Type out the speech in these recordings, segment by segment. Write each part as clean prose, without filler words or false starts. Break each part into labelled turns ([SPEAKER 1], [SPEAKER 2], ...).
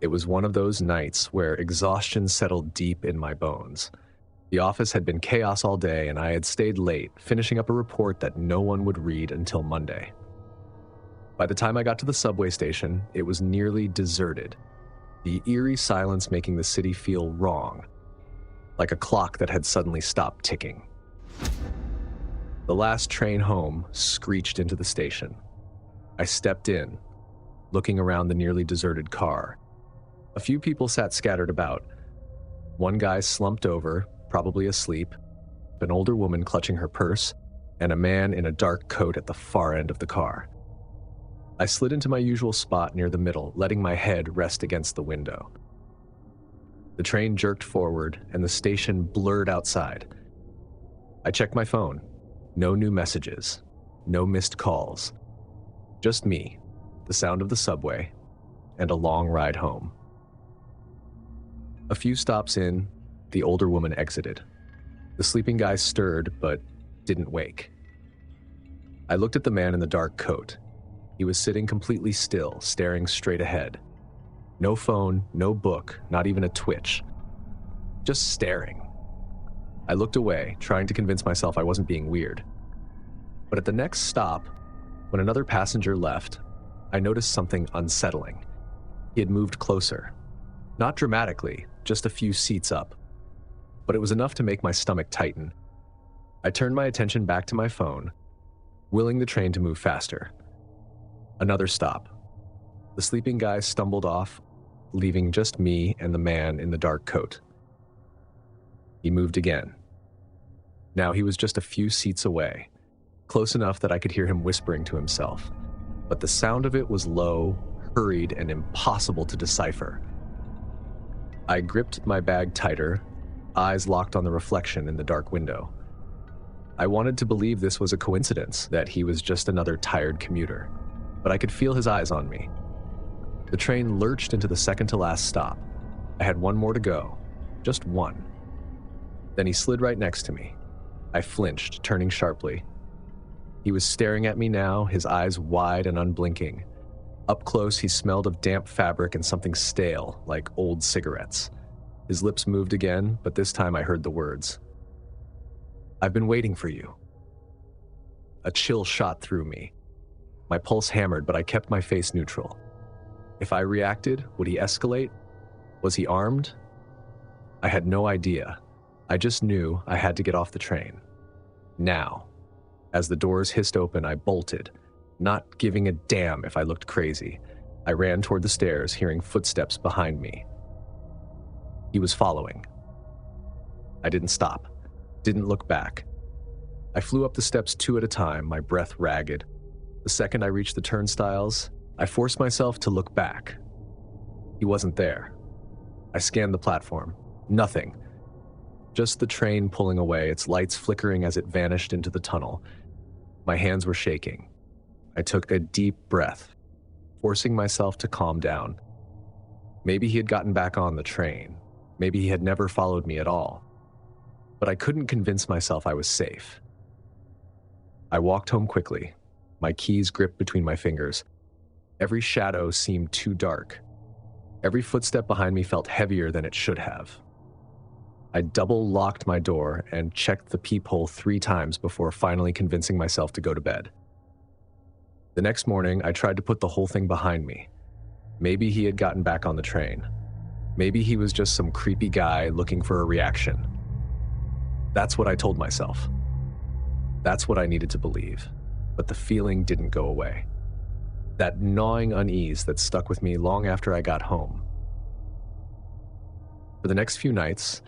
[SPEAKER 1] It was one of those nights where exhaustion settled deep in my bones. The office had been chaos all day, and I had stayed late, finishing up a report that no one would read until Monday. By the time I got to the subway station, it was nearly deserted, the eerie silence making the city feel wrong, like a clock that had suddenly stopped ticking. The last train home screeched into the station. I stepped in, looking around the nearly deserted car. A few people sat scattered about. One guy slumped over, probably asleep, an older woman clutching her purse, and a man in a dark coat at the far end of the car. I slid into my usual spot near the middle, letting my head rest against the window. The train jerked forward, and the station blurred outside. I checked my phone. No new messages, no missed calls. Just me, the sound of the subway, and a long ride home. A few stops in, the older woman exited. The sleeping guy stirred, but didn't wake. I looked at the man in the dark coat. He was sitting completely still, staring straight ahead. No phone, no book, not even a twitch. Just staring. I looked away, trying to convince myself I wasn't being weird. But at the next stop, when another passenger left, I noticed something unsettling. He had moved closer. Not dramatically, just a few seats up. But it was enough to make my stomach tighten. I turned my attention back to my phone, willing the train to move faster. Another stop. The sleeping guy stumbled off, leaving just me and the man in the dark coat. He moved again. Now he was just a few seats away, close enough that I could hear him whispering to himself. But the sound of it was low, hurried, and impossible to decipher. I gripped my bag tighter, eyes locked on the reflection in the dark window. I wanted to believe this was a coincidence, that he was just another tired commuter, but I could feel his eyes on me. The train lurched into the second-to-last stop. I had one more to go, just one. Then he slid right next to me. I flinched, turning sharply. He was staring at me now, his eyes wide and unblinking. Up close, he smelled of damp fabric and something stale, like old cigarettes. His lips moved again, but this time I heard the words. "I've been waiting for you." A chill shot through me. My pulse hammered, but I kept my face neutral. If I reacted, would he escalate? Was he armed? I had no idea. I just knew I had to get off the train. Now. As the doors hissed open, I bolted, not giving a damn if I looked crazy. I ran toward the stairs, hearing footsteps behind me. He was following. I didn't stop, didn't look back. I flew up the steps two at a time, my breath ragged. The second I reached the turnstiles, I forced myself to look back. He wasn't there. I scanned the platform. Nothing. Just the train pulling away, its lights flickering as it vanished into the tunnel. My hands were shaking. I took a deep breath, forcing myself to calm down. Maybe he had gotten back on the train. Maybe he had never followed me at all. But I couldn't convince myself I was safe. I walked home quickly, my keys gripped between my fingers. Every shadow seemed too dark. Every footstep behind me felt heavier than it should have. I double-locked my door and checked the peephole 3 times before finally convincing myself to go to bed. The next morning, I tried to put the whole thing behind me. Maybe he had gotten back on the train. Maybe he was just some creepy guy looking for a reaction. That's what I told myself. That's what I needed to believe. But the feeling didn't go away. That gnawing unease that stuck with me long after I got home. For the next few nights,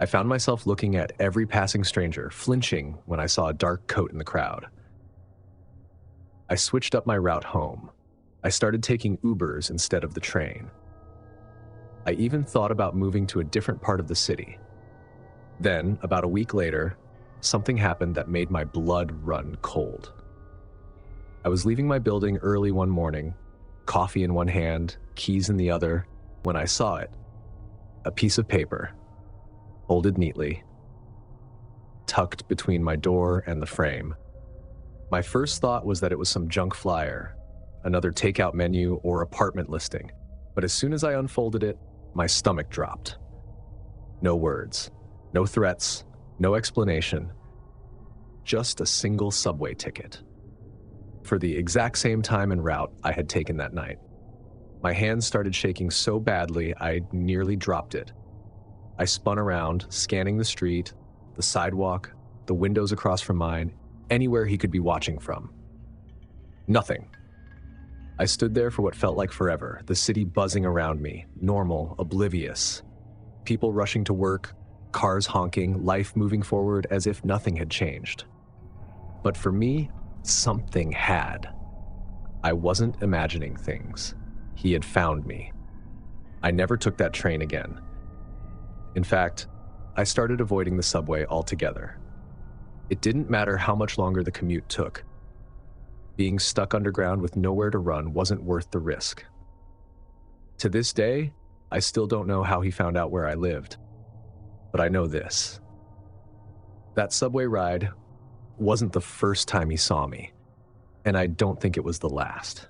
[SPEAKER 1] I found myself looking at every passing stranger, flinching when I saw a dark coat in the crowd. I switched up my route home. I started taking Ubers instead of the train. I even thought about moving to a different part of the city. Then, about a week later, something happened that made my blood run cold. I was leaving my building early one morning, coffee in one hand, keys in the other, when I saw it. A piece of paper, folded neatly, tucked between my door and the frame. My first thought was that it was some junk flyer, another takeout menu or apartment listing. But as soon as I unfolded it, my stomach dropped. No words, no threats, no explanation, just a single subway ticket. For the exact same time and route I had taken that night. My hands started shaking so badly I nearly dropped it. I spun around, scanning the street, the sidewalk, the windows across from mine, anywhere he could be watching from. Nothing. I stood there for what felt like forever, the city buzzing around me, normal, oblivious. People rushing to work, cars honking, life moving forward as if nothing had changed. But for me, something had. I wasn't imagining things. He had found me. I never took that train again. In fact, I started avoiding the subway altogether. It didn't matter how much longer the commute took. Being stuck underground with nowhere to run wasn't worth the risk. To this day, I still don't know how he found out where I lived. But I know this. That subway ride wasn't the first time he saw me, and I don't think it was the last.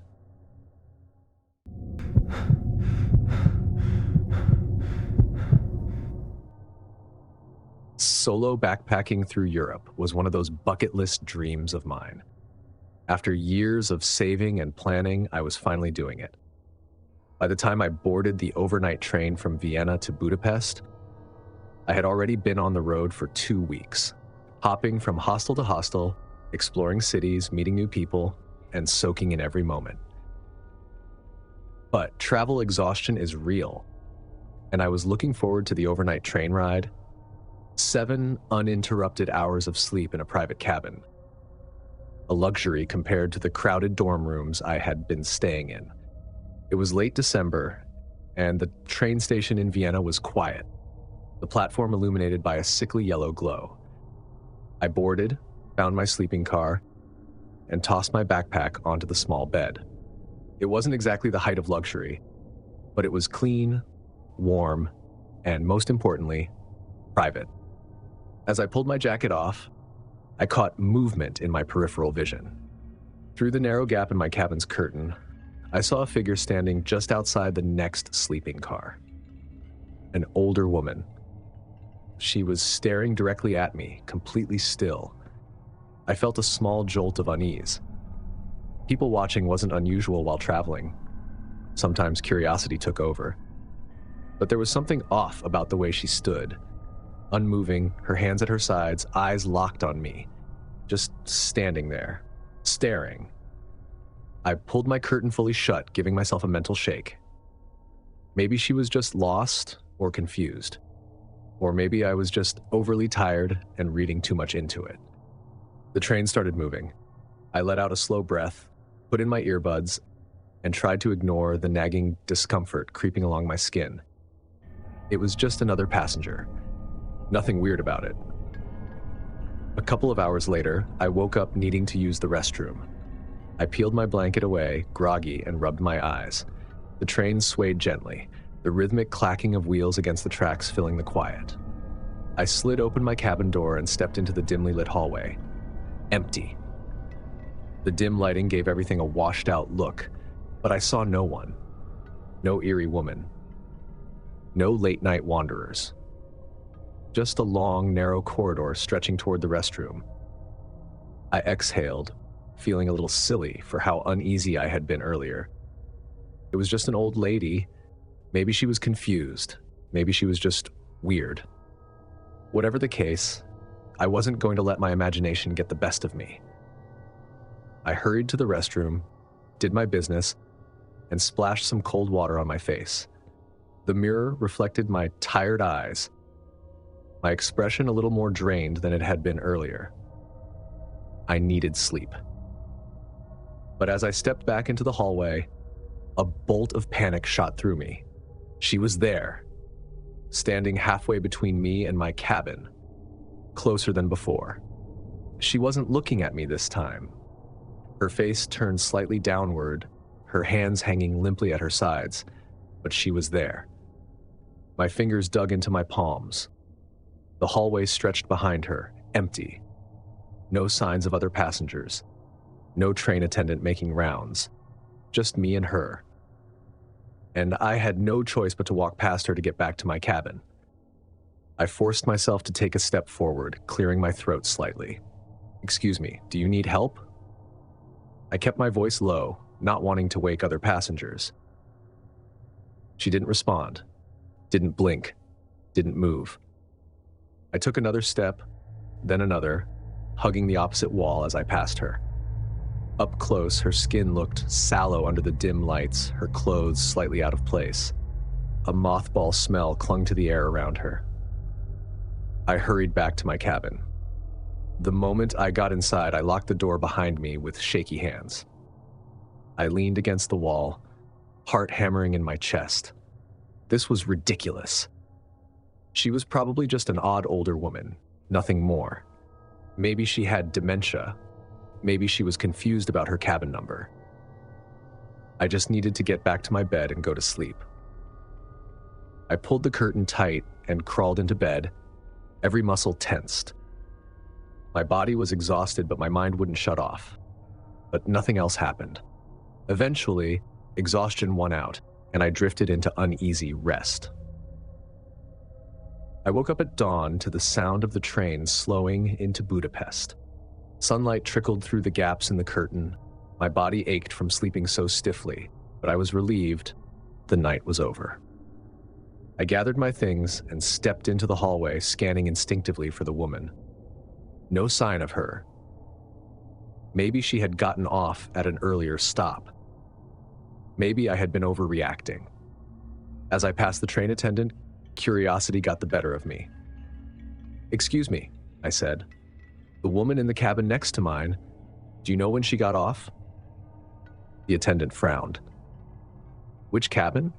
[SPEAKER 1] Solo backpacking through Europe was one of those bucket list dreams of mine. After years of saving and planning, I was finally doing it. By the time I boarded the overnight train from Vienna to Budapest, I had already been on the road for 2 weeks, hopping from hostel to hostel, exploring cities, meeting new people, and soaking in every moment. But travel exhaustion is real, and I was looking forward to the overnight train ride. 7 uninterrupted hours of sleep in a private cabin. A luxury compared to the crowded dorm rooms I had been staying in. It was late December, and the train station in Vienna was quiet, the platform illuminated by a sickly yellow glow. I boarded, found my sleeping car, and tossed my backpack onto the small bed. It wasn't exactly the height of luxury, but it was clean, warm, and most importantly, private. As I pulled my jacket off, I caught movement in my peripheral vision. Through the narrow gap in my cabin's curtain, I saw a figure standing just outside the next sleeping car. An older woman. She was staring directly at me, completely still. I felt a small jolt of unease. People watching wasn't unusual while traveling. Sometimes curiosity took over. But there was something off about the way she stood. Unmoving, her hands at her sides, eyes locked on me. Just standing there, staring. I pulled my curtain fully shut, giving myself a mental shake. Maybe she was just lost or confused. Or maybe I was just overly tired and reading too much into it. The train started moving. I let out a slow breath, put in my earbuds, and tried to ignore the nagging discomfort creeping along my skin. It was just another passenger. Nothing weird about it. A couple of hours later, I woke up needing to use the restroom. I peeled my blanket away, groggy, and rubbed my eyes. The train swayed gently, the rhythmic clacking of wheels against the tracks filling the quiet. I slid open my cabin door and stepped into the dimly lit hallway. Empty. The dim lighting gave everything a washed-out look, but I saw no one. No eerie woman. No late-night wanderers. Just a long, narrow corridor stretching toward the restroom. I exhaled, feeling a little silly for how uneasy I had been earlier. It was just an old lady. Maybe she was confused. Maybe she was just weird. Whatever the case, I wasn't going to let my imagination get the best of me. I hurried to the restroom, did my business, and splashed some cold water on my face. The mirror reflected my tired eyes, my expression a little more drained than it had been earlier. I needed sleep. But as I stepped back into the hallway, a bolt of panic shot through me. She was there, standing halfway between me and my cabin, closer than before. She wasn't looking at me this time. Her face turned slightly downward, her hands hanging limply at her sides, but she was there. My fingers dug into my palms. The hallway stretched behind her, empty. No signs of other passengers. No train attendant making rounds. Just me and her. and I had no choice but to walk past her to get back to my cabin. I forced myself to take a step forward, clearing my throat slightly. "Excuse me, do you need help?" I kept my voice low, not wanting to wake other passengers. She didn't respond, didn't blink, didn't move. I took another step, then another, hugging the opposite wall as I passed her. Up close, her skin looked sallow under the dim lights, her clothes slightly out of place. A mothball smell clung to the air around her. I hurried back to my cabin. The moment I got inside, I locked the door behind me with shaky hands. I leaned against the wall, heart hammering in my chest. This was ridiculous. She was probably just an odd older woman, nothing more. Maybe she had dementia. Maybe she was confused about her cabin number. I just needed to get back to my bed and go to sleep. I pulled the curtain tight and crawled into bed, every muscle tensed. My body was exhausted, but my mind wouldn't shut off. But nothing else happened. Eventually, exhaustion won out, and I drifted into uneasy rest. I woke up at dawn to the sound of the train slowing into Budapest. Sunlight trickled through the gaps in the curtain. My body ached from sleeping so stiffly, but I was relieved the night was over. I gathered my things and stepped into the hallway, scanning instinctively for the woman. No sign of her. Maybe she had gotten off at an earlier stop. Maybe I had been overreacting. As I passed the train attendant, curiosity got the better of me. "Excuse me," I said. "The woman in the cabin next to mine, do you know when she got off?" The attendant frowned. "Which cabin?"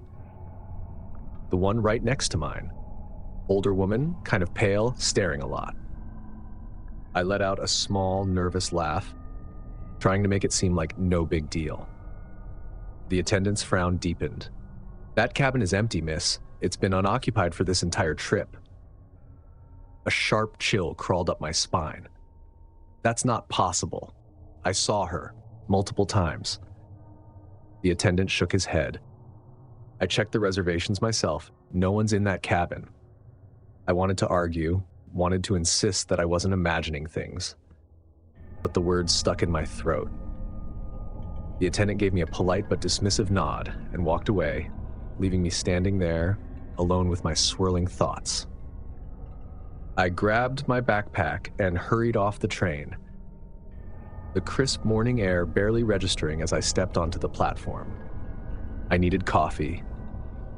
[SPEAKER 1] "The one right next to mine. Older woman, kind of pale, staring a lot." I let out a small, nervous laugh, trying to make it seem like no big deal. The attendant's frown deepened. "That cabin is empty, miss. It's been unoccupied for this entire trip." A sharp chill crawled up my spine. "That's not possible. I saw her, multiple times." The attendant shook his head. "I checked the reservations myself. No one's in that cabin." I wanted to argue, wanted to insist that I wasn't imagining things, but the words stuck in my throat. The attendant gave me a polite but dismissive nod and walked away, leaving me standing there, alone with my swirling thoughts. I grabbed my backpack and hurried off the train, the crisp morning air barely registering as I stepped onto the platform. I needed coffee.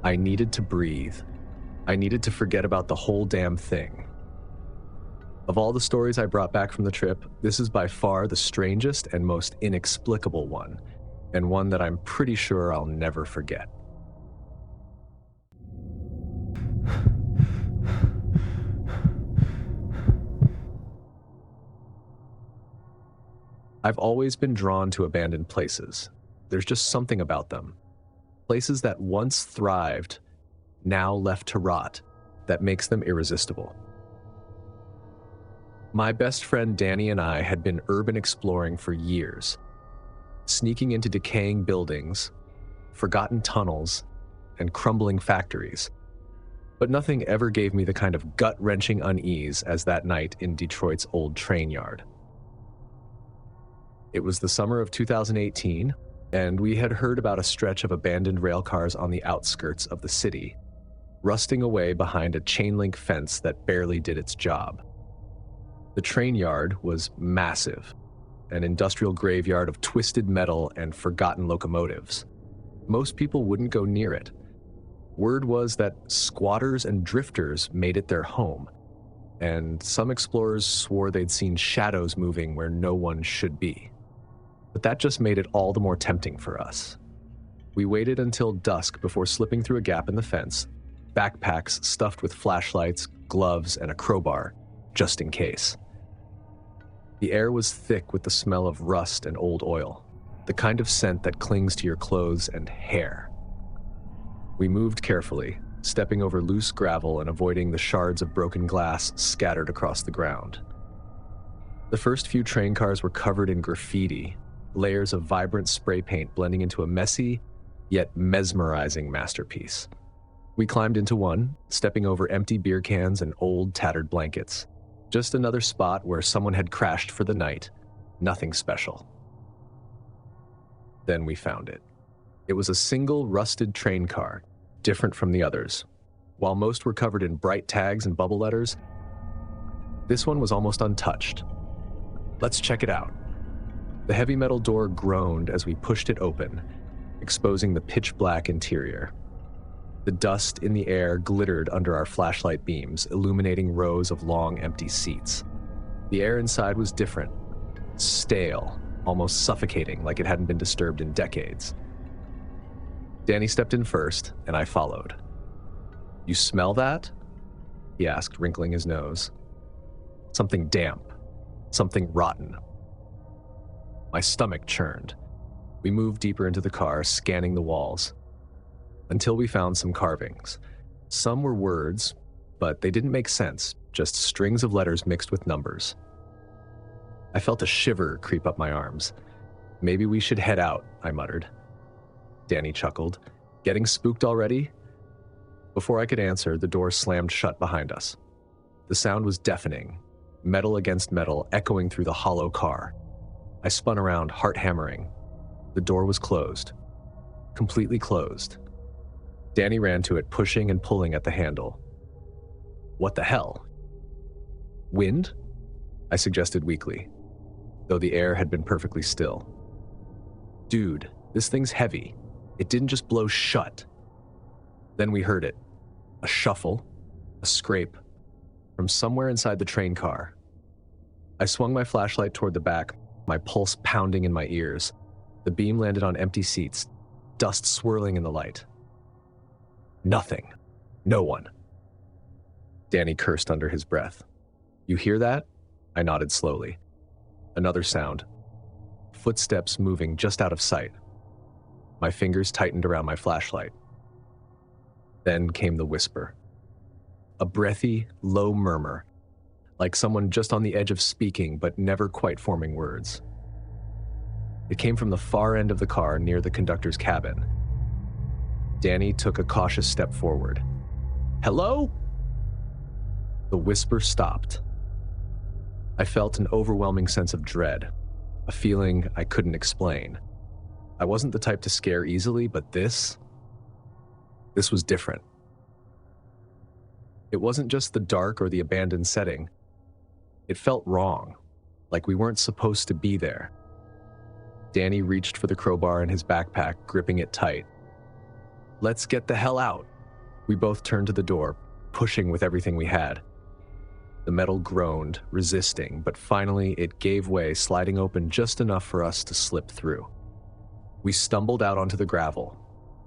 [SPEAKER 1] I needed to breathe. I needed to forget about the whole damn thing. Of all the stories I brought back from the trip, this is by far the strangest and most inexplicable one, and one that I'm pretty sure I'll never forget. I've always been drawn to abandoned places. There's just something about them. Places that once thrived, now left to rot, that makes them irresistible. My best friend Danny and I had been urban exploring for years, sneaking into decaying buildings, forgotten tunnels, and crumbling factories. But nothing ever gave me the kind of gut-wrenching unease as that night in Detroit's old train yard. It was the summer of 2018, and we had heard about a stretch of abandoned railcars on the outskirts of the city, rusting away behind a chain-link fence that barely did its job. The train yard was massive, an industrial graveyard of twisted metal and forgotten locomotives. Most people wouldn't go near it. Word was that squatters and drifters made it their home, and some explorers swore they'd seen shadows moving where no one should be. But that just made it all the more tempting for us. We waited until dusk before slipping through a gap in the fence, backpacks stuffed with flashlights, gloves, and a crowbar, just in case. The air was thick with the smell of rust and old oil, the kind of scent that clings to your clothes and hair. We moved carefully, stepping over loose gravel and avoiding the shards of broken glass scattered across the ground. The first few train cars were covered in graffiti, layers of vibrant spray paint blending into a messy, yet mesmerizing masterpiece. We climbed into one, stepping over empty beer cans and old, tattered blankets. Just another spot where someone had crashed for the night. Nothing special. Then we found it. It was a single rusted train car, different from the others. While most were covered in bright tags and bubble letters, this one was almost untouched. Let's check it out. The heavy metal door groaned as we pushed it open, exposing the pitch-black interior. The dust in the air glittered under our flashlight beams, illuminating rows of long, empty seats. The air inside was different, stale, almost suffocating, like it hadn't been disturbed in decades. Danny stepped in first, and I followed. "You smell that?" he asked, wrinkling his nose. "Something damp, something rotten." My stomach churned. We moved deeper into the car, scanning the walls, until we found some carvings. Some were words, but they didn't make sense, just strings of letters mixed with numbers. I felt a shiver creep up my arms. "Maybe we should head out," I muttered. Danny chuckled. "Getting spooked already?" Before I could answer, the door slammed shut behind us. The sound was deafening, metal against metal echoing through the hollow car. I spun around, heart hammering. The door was closed. Completely closed. Danny ran to it, pushing and pulling at the handle. "What the hell?" "Wind?" I suggested weakly, though the air had been perfectly still. "Dude, this thing's heavy. It didn't just blow shut." Then we heard it. A shuffle, a scrape, from somewhere inside the train car. I swung my flashlight toward the back, my pulse pounding in my ears. The beam landed on empty seats, dust swirling in the light. Nothing. No one. Danny cursed under his breath. "You hear that?" I nodded slowly. Another sound. Footsteps moving just out of sight. My fingers tightened around my flashlight. Then came the whisper. A breathy, low murmur, like someone just on the edge of speaking but never quite forming words. It came from the far end of the car near the conductor's cabin. Danny took a cautious step forward. "Hello?" The whisper stopped. I felt an overwhelming sense of dread, a feeling I couldn't explain. I wasn't the type to scare easily, but this was different. It wasn't just the dark or the abandoned setting. It felt wrong, like we weren't supposed to be there. Danny reached for the crowbar in his backpack, gripping it tight. "Let's get the hell out." We both turned to the door, pushing with everything we had. The metal groaned, resisting, but finally it gave way, sliding open just enough for us to slip through. We stumbled out onto the gravel,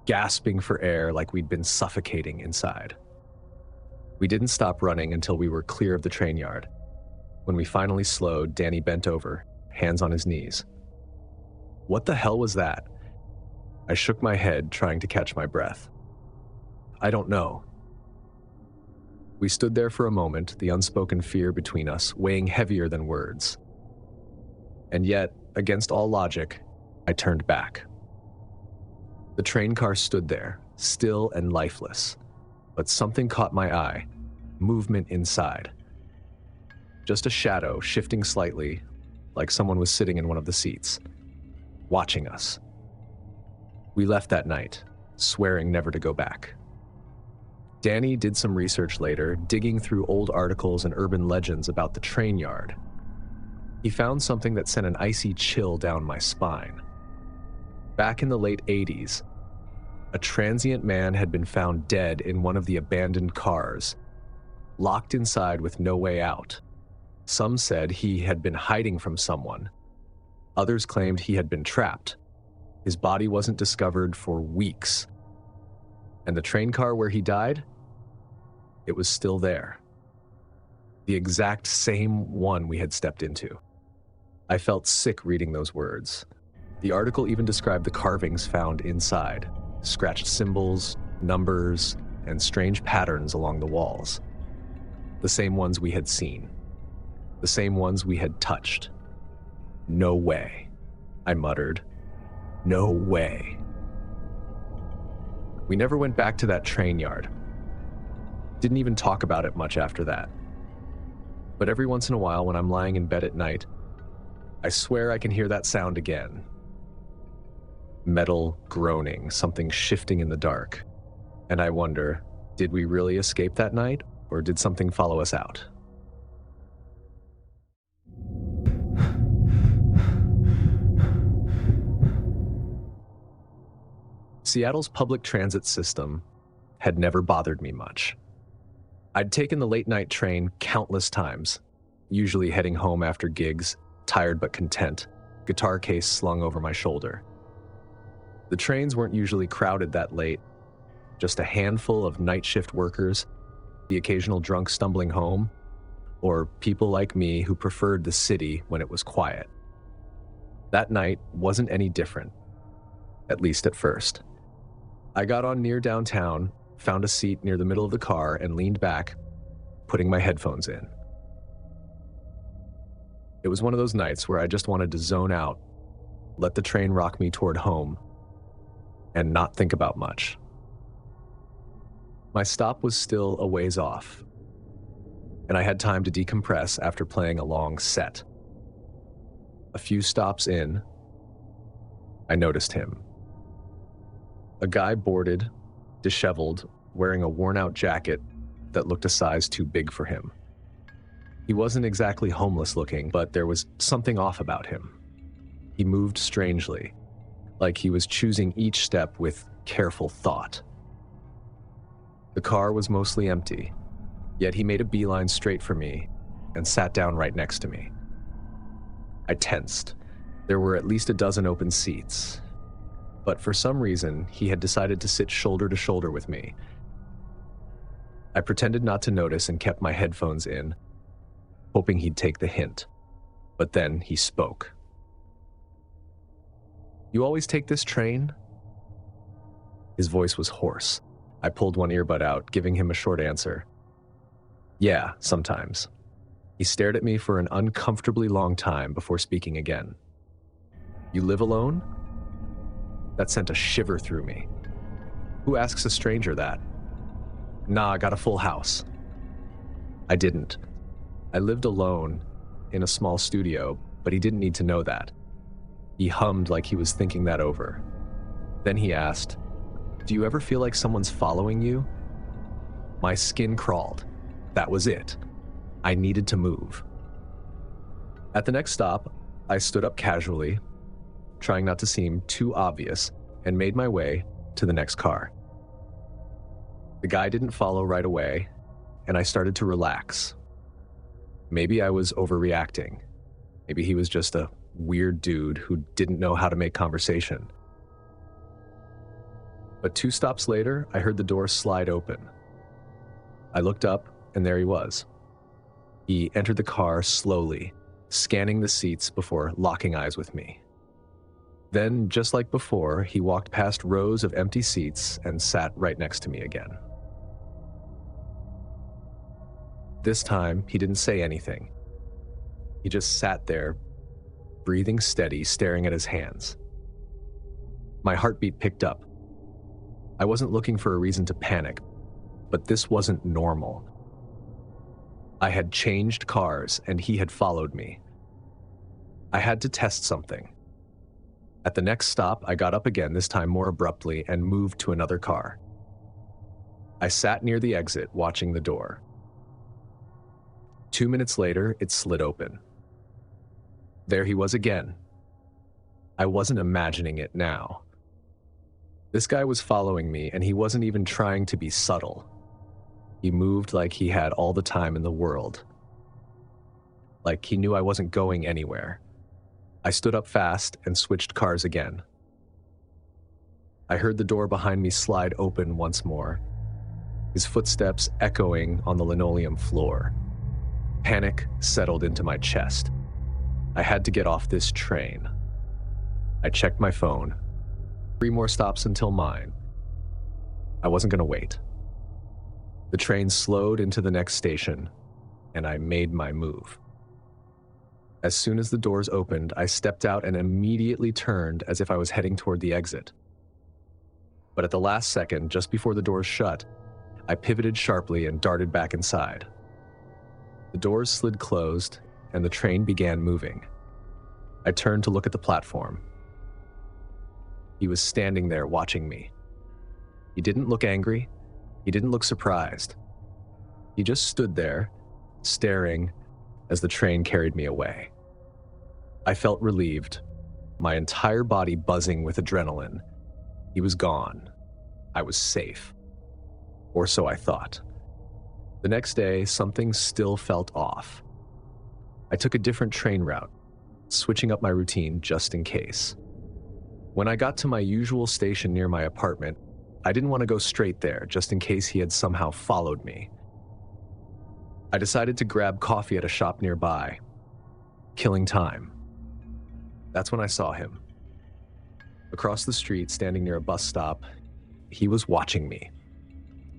[SPEAKER 1] gasping for air like we'd been suffocating inside. We didn't stop running until we were clear of the train yard. When we finally slowed, Danny bent over, hands on his knees. "What the hell was that?" I shook my head, trying to catch my breath. "I don't know." We stood there for a moment, the unspoken fear between us weighing heavier than words. And yet, against all logic, I turned back. The train car stood there, still and lifeless, but something caught my eye, movement inside. Just a shadow shifting slightly, like someone was sitting in one of the seats, watching us. We left that night, swearing never to go back. Danny did some research later, digging through old articles and urban legends about the train yard. He found something that sent an icy chill down my spine. Back in the late 80s, a transient man had been found dead in one of the abandoned cars, locked inside with no way out. Some said he had been hiding from someone. Others claimed he had been trapped. His body wasn't discovered for weeks. And the train car where he died? It was still there. The exact same one we had stepped into. I felt sick reading those words. The article even described the carvings found inside, scratched symbols, numbers, and strange patterns along the walls. The same ones we had seen. The same ones we had touched. "No way," I muttered. "No way." We never went back to that train yard. Didn't even talk about it much after that. But every once in a while, when I'm lying in bed at night, I swear I can hear that sound again. Metal groaning, something shifting in the dark. And I wonder, did we really escape that night, or did something follow us out? Seattle's public transit system had never bothered me much. I'd taken the late-night train countless times, usually heading home after gigs, tired but content, guitar case slung over my shoulder. The trains weren't usually crowded that late, just a handful of night shift workers, the occasional drunk stumbling home, or people like me who preferred the city when it was quiet. That night wasn't any different, at least at first. I got on near downtown, found a seat near the middle of the car, and leaned back, putting my headphones in. It was one of those nights where I just wanted to zone out, let the train rock me toward home, and not think about much. My stop was still a ways off, and I had time to decompress after playing a long set. A few stops in, I noticed him. A guy boarded, disheveled, wearing a worn-out jacket that looked a size too big for him. He wasn't exactly homeless looking, but there was something off about him. He moved strangely, like he was choosing each step with careful thought. The car was mostly empty, yet he made a beeline straight for me and sat down right next to me. I tensed. There were at least a dozen open seats, but for some reason, he had decided to sit shoulder to shoulder with me. I pretended not to notice and kept my headphones in, hoping he'd take the hint. But then he spoke. "You always take this train?" His voice was hoarse. I pulled one earbud out, giving him a short answer. "Yeah, sometimes." He stared at me for an uncomfortably long time before speaking again. "You live alone?" That sent a shiver through me. Who asks a stranger that? "Nah, I got a full house." I didn't. I lived alone in a small studio, but he didn't need to know that. He hummed like he was thinking that over. Then he asked, "Do you ever feel like someone's following you?" My skin crawled. That was it. I needed to move. At the next stop, I stood up casually, trying not to seem too obvious, and made my way to the next car. The guy didn't follow right away, and I started to relax. Maybe I was overreacting. Maybe he was just a weird dude who didn't know how to make conversation. But 2 stops later, I heard the door slide open. I looked up, and there he was. He entered the car slowly, scanning the seats before locking eyes with me. Then, just like before, he walked past rows of empty seats and sat right next to me again. This time, he didn't say anything. He just sat there, breathing steady, staring at his hands. My heartbeat picked up. I wasn't looking for a reason to panic, but this wasn't normal. I had changed cars, and he had followed me. I had to test something. At the next stop, I got up again, this time more abruptly, and moved to another car. I sat near the exit, watching the door. 2 minutes later, it slid open. There he was again. I wasn't imagining it now. This guy was following me, and he wasn't even trying to be subtle. He moved like he had all the time in the world. Like he knew I wasn't going anywhere. I stood up fast and switched cars again. I heard the door behind me slide open once more, his footsteps echoing on the linoleum floor. Panic settled into my chest. I had to get off this train. I checked my phone. 3 more stops until mine. I wasn't going to wait. The train slowed into the next station, and I made my move. As soon as the doors opened, I stepped out and immediately turned as if I was heading toward the exit. But at the last second, just before the doors shut, I pivoted sharply and darted back inside. The doors slid closed, and the train began moving. I turned to look at the platform. He was standing there watching me. He didn't look angry. He didn't look surprised. He just stood there, staring as the train carried me away. I felt relieved, my entire body buzzing with adrenaline. He was gone. I was safe. Or so I thought. The next day, something still felt off. I took a different train route, switching up my routine just in case. When I got to my usual station near my apartment, I didn't want to go straight there, just in case he had somehow followed me. I decided to grab coffee at a shop nearby, killing time. That's when I saw him. Across the street, standing near a bus stop, he was watching me.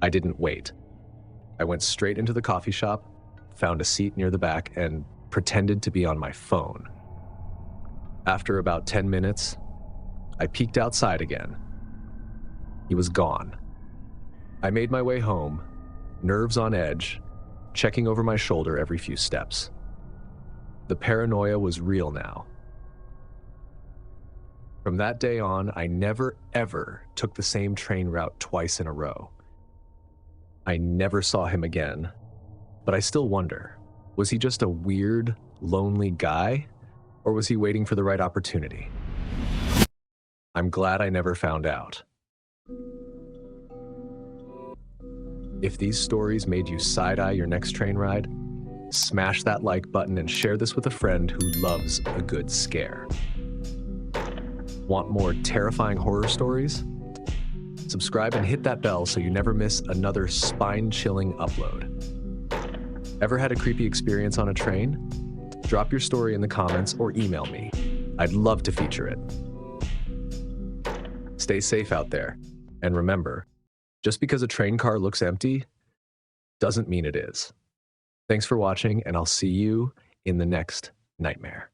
[SPEAKER 1] I didn't wait. I went straight into the coffee shop, found a seat near the back, and pretended to be on my phone. After about 10 minutes, I peeked outside again. He was gone. I made my way home, nerves on edge, checking over my shoulder every few steps. The paranoia was real now. From that day on, I never, ever took the same train route twice in a row. I never saw him again, but I still wonder, was he just a weird, lonely guy, or was he waiting for the right opportunity? I'm glad I never found out. If these stories made you side-eye your next train ride, smash that like button and share this with a friend who loves a good scare. Want more terrifying horror stories? Subscribe and hit that bell so you never miss another spine-chilling upload. Ever had a creepy experience on a train? Drop your story in the comments or email me. I'd love to feature it. Stay safe out there, and remember, just because a train car looks empty doesn't mean it is. Thanks for watching, and I'll see you in the next nightmare.